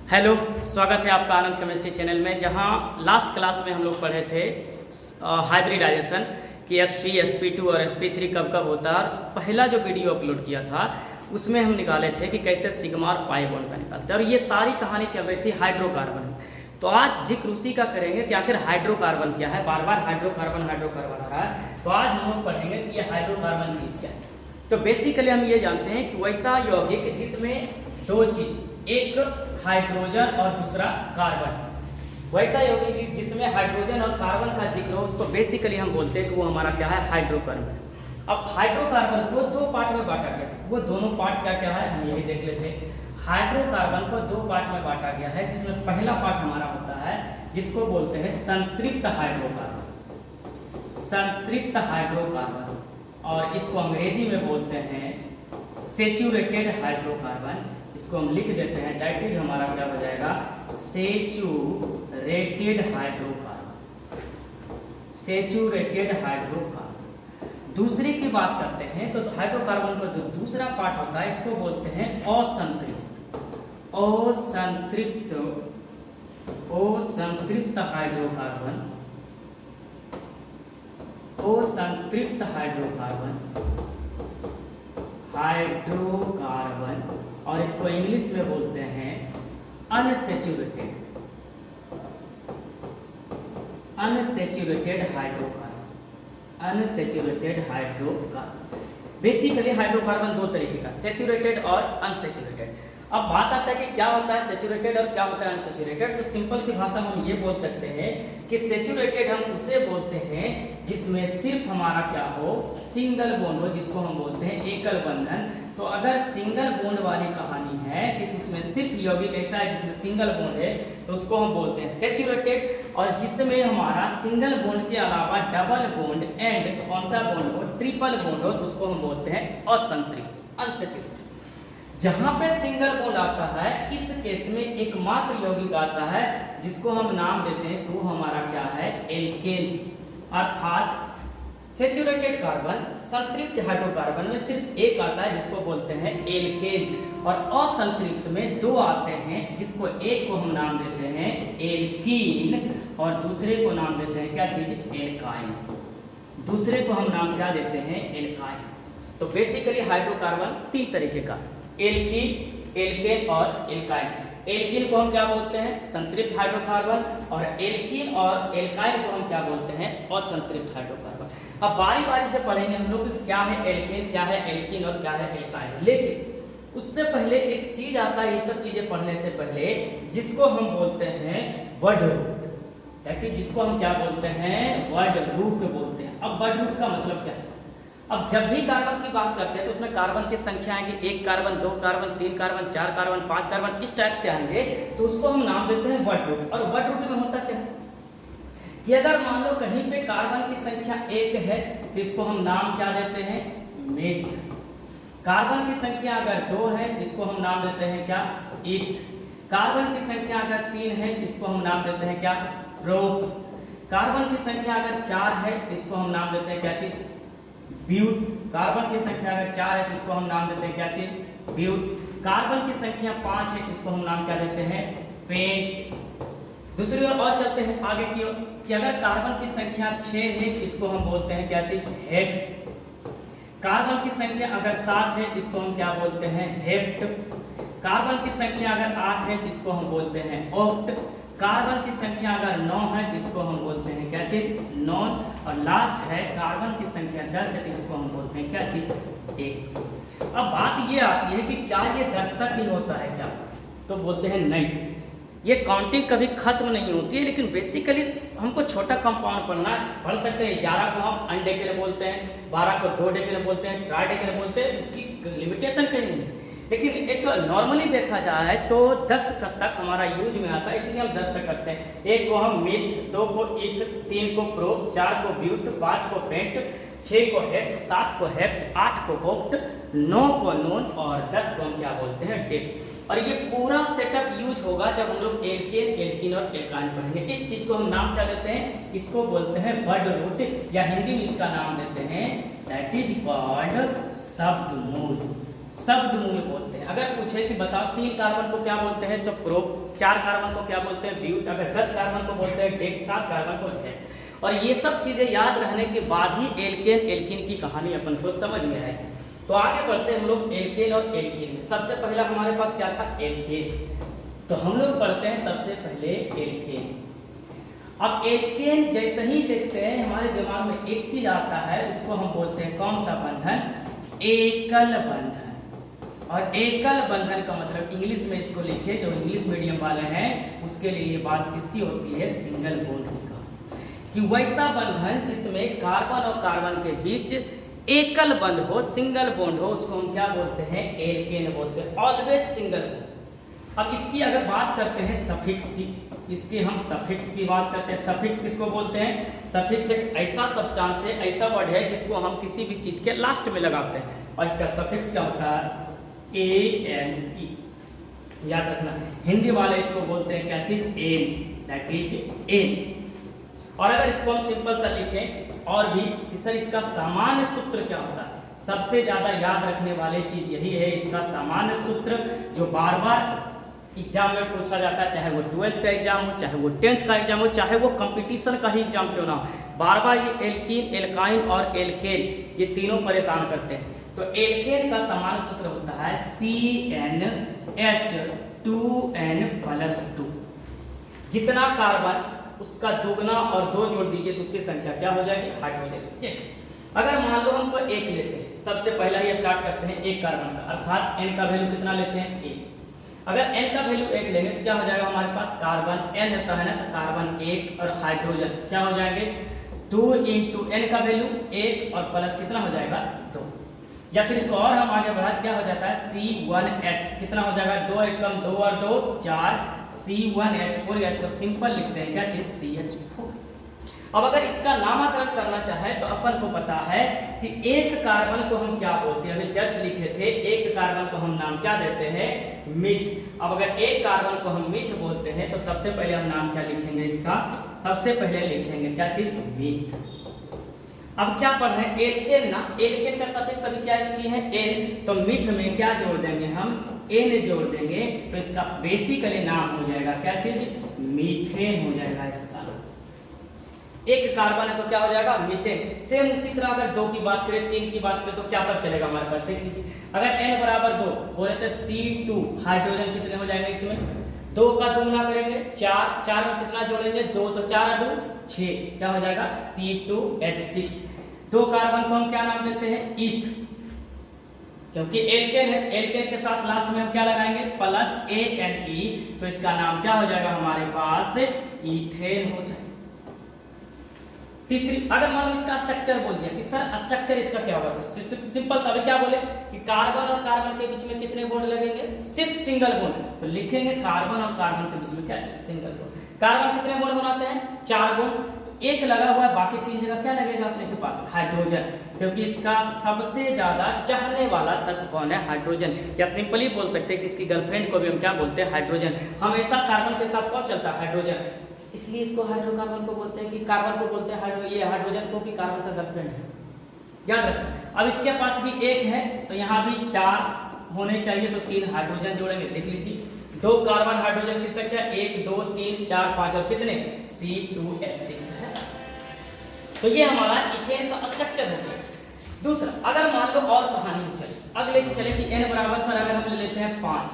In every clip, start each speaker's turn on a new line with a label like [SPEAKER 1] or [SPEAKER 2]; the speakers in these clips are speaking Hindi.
[SPEAKER 1] हेलो, स्वागत है आपका आनंद केमिस्ट्री चैनल में। जहां लास्ट क्लास में हम लोग पढ़े थे हाइब्रिडाइजेशन कि sp2 और sp3 कब कब होता है। पहला जो वीडियो अपलोड किया था उसमें हम निकाले थे कि कैसे सिग्मा और पाई बॉन्ड का निकालते हैं, और ये सारी कहानी चल रही थी हाइड्रोकार्बन। तो आज जिक्र उसी का करेंगे कि आखिर हाइड्रोकार्बन क्या है। बार बार हाइड्रोकार्बन आ रहा है, तो आज हम लोग पढ़ेंगे कि ये हाइड्रोकार्बन चीज़ क्या है। तो बेसिकली हम ये जानते हैं कि वैसा यौगिक जिसमें दो चीज़, एक हाइड्रोजन और दूसरा कार्बन, वैसा यौगिक चीज जिसमें हाइड्रोजन और कार्बन का जिक्र हो उसको बेसिकली हम बोलते हैं कि वो हमारा क्या है, हाइड्रोकार्बन। अब हाइड्रोकार्बन को दो पार्ट में बांटा गया, वो दोनों पार्ट क्या क्या है हम यही देख लेते हैं। हाइड्रोकार्बन को दो पार्ट में बांटा गया है, जिसमें पहला पार्ट हमारा होता है जिसको बोलते हैं संतृप्त हाइड्रोकार्बन, संतृप्त हाइड्रोकार्बन, और इसको अंग्रेजी में बोलते हैं सेचुरेटेड हाइड्रोकार्बन। इसको हम लिख देते हैं, दैट इज हमारा क्या हो जाएगा, सेचुरेटेड हाइड्रोकार्बन, सेचुरेटेड हाइड्रोकार्बन। दूसरे की बात करते हैं तो हाइड्रोकार्बन का जो दूसरा पार्ट होता है इसको बोलते हैं असंतृप्त, असंतृप्त, असंतृप्त हाइड्रोकार्बन, असंतृप्त हाइड्रोकार्बन, हाइड्रोकार्बन, और इसको इंग्लिश में बोलते हैं unsaturated, unsaturated hydrocarbon, unsaturated hydrocarbon. Basically hydrocarbon दो तरीके का, सेचुरेटेड और अनसेचुरेटेड। अब बात आता है कि क्या होता है सेचुरेटेड और क्या होता है अनसेचुरेटेड। तो सिंपल सी भाषा में हम ये बोल सकते हैं कि सेचुरेटेड हम उसे बोलते हैं जिसमें सिर्फ हमारा क्या हो, सिंगल बॉन्ड हो, जिसको हम बोलते हैं एकल बंधन। तो अगर सिंगल बॉन्ड वाली कहानी है कि उसमें सिर्फ यौगिक ऐसा है जिसमें सिंगल बॉन्ड है तो उसको हम बोलते हैं सेचुरेटेड। और जिसमें हमारा सिंगल बॉन्ड के अलावा डबल बॉन्ड एंड कौन सा बॉन्ड हो, ट्रिपल बॉन्ड हो, तो उसको हम बोलते हैं असंतृप्त, अनसेचुरेटेड। जहां पे सिंगल बॉन्ड आता है इस केस में एकमात्र यौगिक आता है जिसको हम नाम देते हैं, वो हमारा क्या है, एल्केन। अर्थात सेचुरेटेड कार्बन, संतृप्त हाइड्रोकार्बन में सिर्फ एक आता है जिसको बोलते हैं एल्केन, और असंतृप्त में दो आते हैं जिसको एक को हम नाम देते हैं एल्कीन और दूसरे को नाम देते हैं क्या चीज, एल्काइन। दूसरे को हम नाम क्या देते हैं, एल्काइन। तो बेसिकली हाइड्रोकार्बन तीन तरीके का, एल्कीन, एल्केन और एल्काइन। एल्कीन को हम क्या बोलते हैं, संतृप्त हाइड्रोकार्बन, और एल्कीन और एल्काइन को हम क्या बोलते हैं, असंतृप्त हाइड्रोकार्बन। अब बारी बारी से पढ़ेंगे हम लोग क्या है एल्केन, क्या है एल्कीन और क्या है एल्काइन। लेकिन उससे पहले एक चीज आता है, ये सब चीजें पढ़ने से पहले, जिसको हम बोलते हैं वर्ड रूट, दैट इज जिसको हम क्या बोलते हैं, वर्ड रूट बोलते हैं। अब वर्ड रूट का मतलब क्या है, अब जब भी कार्बन की बात करते हैं तो उसमें कार्बन की संख्या आएंगी, एक कार्बन, दो कार्बन, तीन कार्बन, चार कार्बन, पांच कार्बन, इस टाइप से आएंगे, तो उसको हम नाम देते हैं वर्ड रूट। और वर्ड रूट में होता क्या है कि अगर मान लो कहीं पे कार्बन की संख्या एक है तो इसको हम नाम क्या देते हैं, मेथ। कार्बन की संख्या अगर दो है इसको हम नाम देते हैं क्या, ईथ। कार्बन की संख्या अगर तीन है इसको हम नाम देते हैं क्या, प्रोप। कार्बन की संख्या अगर चार है इसको हम नाम देते हैं क्या चीज, ब्यूट। कार्बन की संख्या अगर चार है तो इसको हम नाम देते हैं क्या चीज, ब्यूट। कार्बन की संख्या पांच है इसको हम नाम क्या देते हैं, पेंट। दूसरी ओर और चलते हैं आगे की ओर कि अगर कार्बन की संख्या 6 है इसको हम बोलते हैं क्या चीज, हेक्स। कार्बन की संख्या अगर 7 है इसको हम क्या बोलते हैं, हेप्ट। कार्बन की संख्या अगर 8 है इसको हम बोलते हैं ऑक्ट। कार्बन की संख्या अगर 9 है इसको हम बोलते हैं क्या चीज, नॉन। और लास्ट है कार्बन की संख्या 10 है इसको हम बोलते हैं क्या चीज, डेक। अब बात ये आती है कि क्या ये 10 तक ही होता है क्या, तो बोलते हैं नहीं, ये काउंटिंग कभी खत्म नहीं होती है। लेकिन बेसिकली हमको छोटा कंपाउंड पढ़ना पढ़ सकते हैं। 11 को हम अनडेकेड बोलते हैं, 12 को डोडेकेड बोलते हैं, ट्राइडेकेड बोलते हैं, इसकी लिमिटेशन कहीं नहीं। लेकिन एक नॉर्मली देखा जाए तो 10 तक हमारा यूज में आता है, इसलिए हम 10 तक करते हैं। एक को हम मिथ, दो को इथ, तीन को प्रो, चार को ब्यूट, 5 को पेंट, 6 को हेक्स, 7 को हेप्ट, 8 को ऑक्ट, 9 को नॉन और 10 को हम क्या बोलते हैं, डेक। और ये पूरा सेटअप यूज होगा जब हम लोग एल्केन, एल्कीन और एल्काइन पढ़ेंगे। इस चीज को हम नाम क्या देते हैं, इसको बोलते हैं वर्ड रूट, या हिंदी में इसका नाम देते हैं दैट इज कॉल्ड शब्द मूल। शब्द मूल बोलते हैं। हैं। अगर पूछे कि बताओ 3 कार्बन को क्या बोलते हैं तो प्रोप, 4 कार्बन को क्या बोलते हैं ब्यूट, अगर 10 कार्बन को बोलते हैं डेक, 7 कार्बन को डेक। और ये सब चीजें याद रहने के बाद ही एल्केन एल्कीन की कहानी अपन को समझ में आएगी। तो आगे बढ़ते हैं हम लोग एल्केन और एल्कीन में। सबसे पहला हमारे पास क्या था, एल्केन। तो हम लोग पढ़ते हैं सबसे पहले एल्केन। अब एल्केन जैसे ही देखते हैं हमारे दिमाग में एक चीज आता है, उसको हम बोलते हैं कौन सा बंधन, एकल बंधन। और एकल बंधन का मतलब इंग्लिश में इसको लिखे, जो इंग्लिश मीडियम वाले हैं उसके लिए ये बात किसकी होती है, सिंगल बॉन्ड का। कि वैसा बंधन जिसमें कार्बन और कार्बन के बीच एकल बंध हो, सिंगल बॉन्ड हो, उसको हम क्या बोलते हैं, एल्केन बोलते हैं। Always single bond. अब इसकी अगर बात करते हैं सफिक्स की, इसके हम सफिक्स की बात करते हैं। सफिक्स किसको बोलते हैं, सफिक्स एक ऐसा सब्सटेंस है, ऐसा वर्ड है जिसको हम किसी भी चीज के लास्ट में लगाते हैं, और इसका सफिक्स क्या होता है, ANE। याद रखना, हिंदी वाले इसको बोलते हैं क्या चीज, एन, दैट इज एन। और अगर इसको हम सिंपल सा लिखें और भी कि सर इसका सामान्य सूत्र क्या होता है, सबसे ज्यादा याद रखने वाली चीज यही है, इसका सामान्य सूत्र जो बार बार एग्जाम में पूछा जाता है, चाहे वो 12th का एग्जाम हो, चाहे वो 10th का एग्जाम हो, चाहे वो कंपटीशन का ही एग्जाम क्यों ना हो, बार बार ये एल्कीन, एल्काइन और एल्केन ये तीनों परेशान करते हैं। तो एल्केन का सामान्य सूत्र होता है CnH2n+2। जितना कार्बन उसका दुगना और 2 जोड़ दीजिए तो उसकी संख्या क्या हो जाएगी, हाइड्रोजन। जैसे अगर मान लो हमको 1 लेते हैं, सबसे पहला ही स्टार्ट करते हैं 1 कार्बन का, अर्थात n का वैल्यू कितना लेते हैं, 1। अगर n का वैल्यू 1 लेंगे तो क्या हो जाएगा हमारे पास, कार्बन n होता है ना, तो कार्बन 1 और हाइड्रोजन क्या हो जाएंगे, 2 × n का वैल्यू 1 और प्लस कितना हो जाएगा, 2। या फिर इसको और हम आगे बढ़ा क्या हो जाता है, C1H कितना हो जाएगा, 2 एकम 2 और 2 4, C1H4, या इसको सिंपल लिखते हैं क्या चीज, CH4। अब अगर इसका नामकरण करना चाहे तो अपन को पता है कि एक कार्बन को हम क्या बोलते हैं, अभी जस्ट लिखे थे, एक कार्बन को हम नाम क्या देते हैं, मीथ। अब अगर एक कार्बन को हम मीथ बोलते हैं तो सबसे पहले हम नाम क्या लिखेंगे इसका, सबसे पहले लिखेंगे क्या चीज, मीथ। अब क्या पढ़ रहे हैं, एल्केन ना, एल्केन का सफिक्स अभी क्या की है, एन, तो मीथ में क्या जोड़ देंगे हम, एन जोड़ देंगे, तो इसका बेसिकली नाम हो जाएगा क्या चीज, मीथेन हो जाएगा इसका। एक कार्बन है तो क्या हो जाएगा, मीथेन। सेम उसी तरह अगर 2 की बात करें, 3 की बात करें तो क्या सब चलेगा हमारे पास, देख लीजिए। अगर n बराबर 2 बोले तो C2 हाइड्रोजन कितने हो जाएंगे इसमें, 2 का दुगना करेंगे 4, 4 में कितना जोड़ेंगे 2, तो 4 और 2 6, क्या हो जाएगा C2H6। 2 कार्बन को हम क्या नाम देते हैं, ईथ, क्योंकि एल्केन है तो एल्केन के साथ लास्ट में हम क्या लगाएंगे, प्लस ANE, तो इसका नाम क्या हो जाएगा हमारे पास, ईथेन हो जाएगा। तीसरी, अगर मान लो इसका स्ट्रक्चर बोल दिया कि सर स्ट्रक्चर इसका क्या होगा, तो सिंपल सा क्या बोले कि कार्बन और कार्बन के बीच में कितने बॉन्ड लगेंगे, सिर्फ सिंगल बॉन्ड, तो लिखेंगे कार्बन और कार्बन के बीच में क्या चीज, सिंगल बॉन्ड। कार्बन कितने बॉन्ड बनाते हैं, 4 बॉन्ड, तो 1 लगा हुआ है, बाकी 3 जगह क्या लगेगा अपने के पास, हाइड्रोजन, क्योंकि इसका सबसे ज्यादा चाहने वाला तत्व कौन है, हाइड्रोजन। या सिंपली बोल सकते हैं कि इसकी गर्लफ्रेंड को भी हम क्या बोलते हैं, हाइड्रोजन। हमेशा कार्बन के साथ कौन चलता है, हाइड्रोजन, इसलिए इसको हाइड्रोकार्बन को बोलते हैं, कि कार्बन को बोलते हैं ये हाइड्रोजन को, कि कार्बन का गर्लफ्रेंड है, याद रखना। अब इसके पास भी 1 है तो यहाँ भी 4 होने चाहिए, तो 3 हाइड्रोजन जोड़ेंगे, देख लीजिए 2 कार्बन हाइड्रोजन की संख्या 1 2 3 4 5 और कितने, C2H6 है। तो ये हमारा इथेन का स्ट्रक्चर हो गया। दूसरा, अगर मान लो और कहानी में चले, अगले की चले कि n बराबर सर अगर हम ले लेते हैं 5,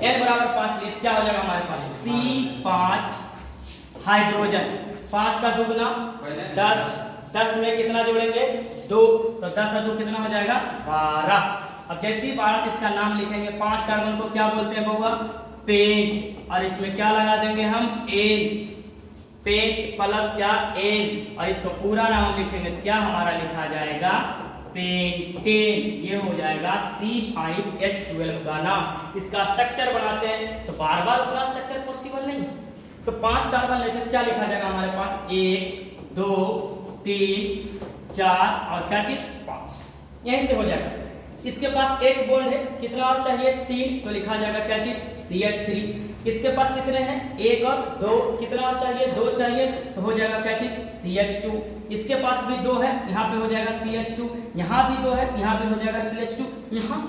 [SPEAKER 1] n बराबर 5 लिए क्या हो जाएगा हमारे पास, C5 हाइड्रोजन, 5 का दुगना 10, 10 में कितना जोड़ेंगे 2, तो 10 और 2 कितना हो जाएगा 12। अब जैसे ही 12 इसका नाम लिखेंगे, 5 कार्बन को क्या बोलते हैं बउआ, पेंट, और इसमें क्या लगा देंगे हम, एन, पेंट प्लस क्या, एन, और इसको पूरा नाम लिखेंगे तो क्या हमारा लिखा जाएगा, पेंटेन। ये हो जाएगा C5H12 का नाम। इसका स्ट्रक्चर बनाते हैं तो बार बार उतना स्ट्रक्चर पॉसिबल नहीं है, तो 5 कार्बन लेते हैं, क्या लिखा जाएगा हमारे पास, 1 2 3 4 और क्या चीज 5, यहीं से हो जाएगा। इसके पास 1 बॉन्ड है, कितना और चाहिए 3, तो लिखा जाएगा क्या चीज, CH3। इसके पास कितने हैं 1 और 2, कितना और चाहिए 2 चाहिए, तो हो जाएगा क्या चीज CH2। इसके पास भी 2 है, यहाँ पे हो जाएगा CH2, यहाँ भी 2 है, यहाँ भी हो जाएगा CH2, यहाँ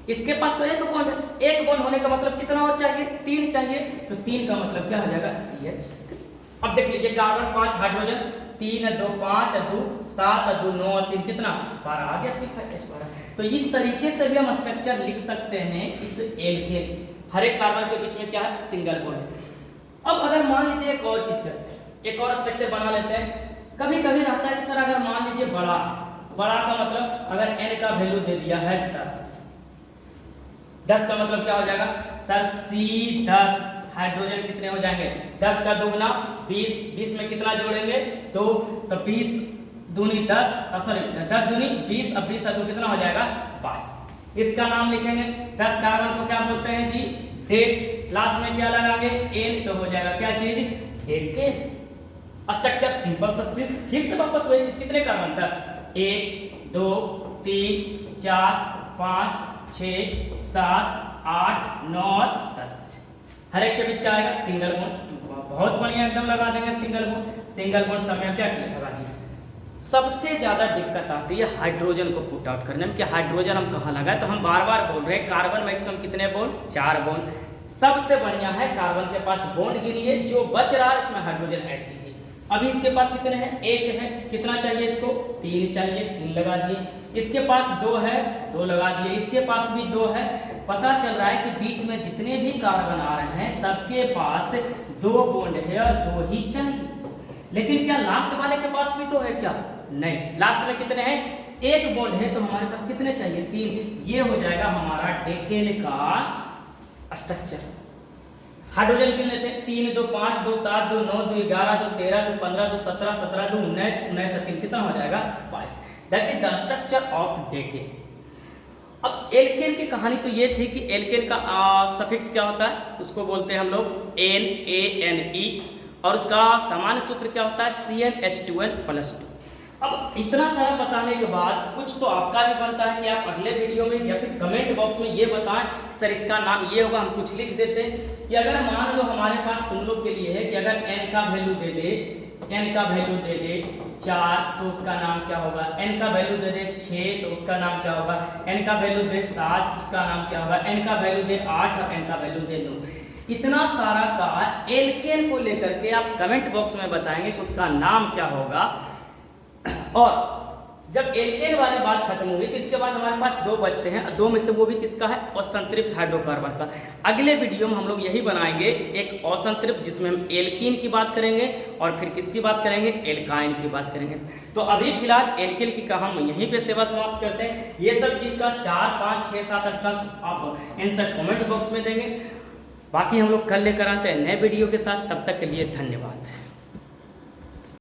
[SPEAKER 1] इसके पास तो एक बॉन्ड है, एक बॉन्ड होने का मतलब कितना और चाहिए, 3 चाहिए, तो 3 का मतलब क्या हो जाएगा, CH3। अब देख लीजिए कार्बन 5 हाइड्रोजन 3 2 5 2 7 2 9 और 3 कितना 12 आ गया C5H12। तो इस तरीके से भी हम स्ट्रक्चर लिख सकते हैं इस एल्केन, हर एक कार्बन के बीच में क्या है, सिंगल बॉन्ड है। अब अगर मान लीजिए एक और चीज करते हैं, एक और स्ट्रक्चर बना लेते हैं। कभी कभी रहता है कि सर अगर मान लीजिए बड़ा का मतलब अगर n का वैल्यू दे दिया है 10 का मतलब क्या हो जाएगा सर, C10 हाइड्रोजन कितने हो जाएंगे, 10 का दुगना 20, 20 में कितना जोड़ेंगे 2, तो 20 दूनी 10, सॉरी 10 दूनी 20, अब 20 2 कितना हो जाएगा 22। इसका नाम लिखेंगे, 10 कार्बन को क्या बोलते हैं जी, डेक, लास्ट में क्या लगाएंगे n, तो हो जाएगा क्या चीज, डेकेन। स्ट्रक्चर सिंपल सा, फिर से वापस वही चीज, कितने कार्बन 10, 1 2 3 4 5 6 7 8 9 10, हर एक के बीच क्या आएगा, सिंगल बॉन्ड। बहुत बढ़िया, एकदम लगा देंगे सिंगल बॉन्ड। सिंगल बॉन्ड समय क्या किया, लगा दिया। सबसे ज्यादा दिक्कत आती है हाइड्रोजन को पुट आउट करने में कि हाइड्रोजन हम कहाँ लगाए, तो हम बार बार बोल रहे हैं कार्बन मैक्सिमम कितने बॉन्ड, 4 बॉन्ड। सबसे बढ़िया है कार्बन के पास बॉन्ड गिनिए, जो बच रहा है उसमें हाइड्रोजन ऐड कीजिए। अभी इसके पास कितने हैं, 1 है, कितना चाहिए इसको, 3 चाहिए, 3 लगा दिए। इसके पास 2 है, 2 लगा दिए। इसके पास भी 2 है। पता चल रहा है कि बीच में जितने भी कार्बन आ रहे हैं सबके पास 2 बॉन्ड है और 2 ही चाहिए। लेकिन क्या लास्ट वाले के पास भी तो है क्या, नहीं, लास्ट में कितने हैं, 1 बॉन्ड है, तो हमारे पास कितने चाहिए, 3। ये हो जाएगा हमारा डेकेन का स्ट्रक्चर। हाइड्रोजन गिन लेते हैं, 3 2 5 2 7 2 9 2 11 2 13 2 15 2 17 17 2 19 19 3 कितना हो जाएगा 22। That is the structure of decane. अब एल्केन की कहानी तो ये थी कि एल्केन का सफिक्स क्या होता है, उसको बोलते हैं हम लोग NaNe, और उसका सामान्य सूत्र क्या होता है CnH2n+2। अब इतना सारा बताने के बाद कुछ तो आपका भी बनता है कि आप अगले वीडियो में या फिर कमेंट बॉक्स में ये बताएं सर इसका नाम ये होगा। हम कुछ लिख देते हैं कि अगर मान लो हमारे पास तुम लोग के लिए है कि अगर n का वैल्यू दे दे 4 तो उसका नाम क्या होगा, n का वैल्यू दे दे 6 तो उसका नाम क्या होगा, n का वैल्यू दे 7 उसका नाम क्या होगा, n का वैल्यू दे 8 और n का वैल्यू दे 9। इतना सारा का एल्केन को लेकर के आप कमेंट बॉक्स में बताएंगे कि उसका नाम क्या होगा। और जब एल्केन वाली बात खत्म होगी तो इसके बाद हमारे पास 2 बचते हैं, 2 में से वो भी किसका है, असंतृप्त हाइड्रोकार्बन का। अगले वीडियो में हम लोग यही बनाएंगे, एक असंतृप्त जिसमें हम एल्कीन की बात करेंगे और फिर किसकी बात करेंगे, एल्काइन की बात करेंगे। तो अभी फिलहाल एल्केन की हम यहीं पे सेवा समाप्त करते हैं। ये सब चीज़ का 4 5 6 7 8 का आप आंसर कमेंट बॉक्स में देंगे। बाकी हम लोग कल लेकर आते हैं नए वीडियो के साथ, तब तक के लिए धन्यवाद।